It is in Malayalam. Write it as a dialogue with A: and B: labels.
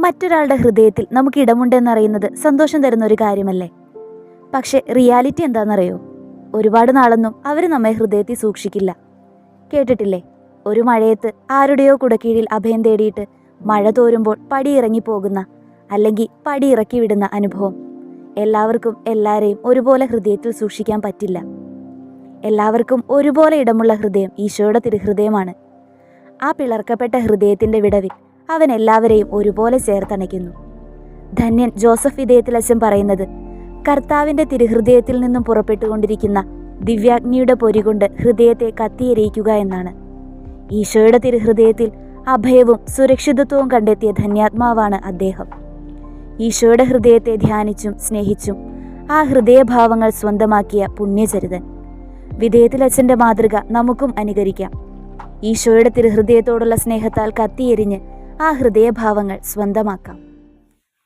A: മറ്റൊരാളുടെ ഹൃദയത്തിൽ നമുക്ക് ഇടമുണ്ടെന്നറിയുന്നത് സന്തോഷം തരുന്ന ഒരു കാര്യമല്ലേ? പക്ഷെ റിയാലിറ്റി എന്താണെന്നറിയോ? ഒരുപാട് നാളൊന്നും അവർ നമ്മെ ഹൃദയത്തിൽ സൂക്ഷിക്കില്ല. കേട്ടിട്ടില്ലേ, ഒരു മഴയത്ത് ആരുടെയോ കുടക്കീഴിൽ അഭയം തേടിയിട്ട് മഴ തോരുമ്പോൾ പടിയിറങ്ങി പോകുന്ന, അല്ലെങ്കിൽ പടി ഇറക്കി വിടുന്ന അനുഭവം. എല്ലാവർക്കും എല്ലാവരെയും ഒരുപോലെ ഹൃദയത്തിൽ സൂക്ഷിക്കാൻ പറ്റില്ല. എല്ലാവർക്കും ഒരുപോലെ ഇടമുള്ള ഹൃദയം ഈശോയുടെ തിരുഹൃദയമാണ്. ആ പിളർക്കപ്പെട്ട ഹൃദയത്തിൻ്റെ വിടവിൽ അവൻ എല്ലാവരെയും ഒരുപോലെ ചേർത്തണയ്ക്കുന്നു. ധന്യൻ ജോസഫ് ഇതയത്തിലച്ചൻ പറയുന്നത്, കർത്താവിൻ്റെ തിരുഹൃദയത്തിൽ നിന്നും പുറപ്പെട്ടുകൊണ്ടിരിക്കുന്ന ദിവ്യാഗ്നിയുടെ പൊരി കൊണ്ട് ഹൃദയത്തെ കത്തിയെരിയിക്കുക എന്നാണ്. ഈശോയുടെ തിരുഹൃദയത്തിൽ അഭയവും സുരക്ഷിതത്വവും കണ്ടെത്തിയ ധന്യാത്മാവാണ് അദ്ദേഹം. ഈശോയുടെ ഹൃദയത്തെ ധ്യാനിച്ചും സ്നേഹിച്ചും ആ ഹൃദയഭാവങ്ങൾ സ്വന്തമാക്കിയ പുണ്യചരിതൻ. വിധേയത്തിലച്ചൻ്റെ മാതൃക നമുക്കും അനുകരിക്കാം. ഈശോയുടെ തിരുഹൃദയത്തോടുള്ള സ്നേഹത്താൽ കത്തിയെരിഞ്ഞ് ആ ഹൃദയഭാവങ്ങൾ സ്വന്തമാക്കാം.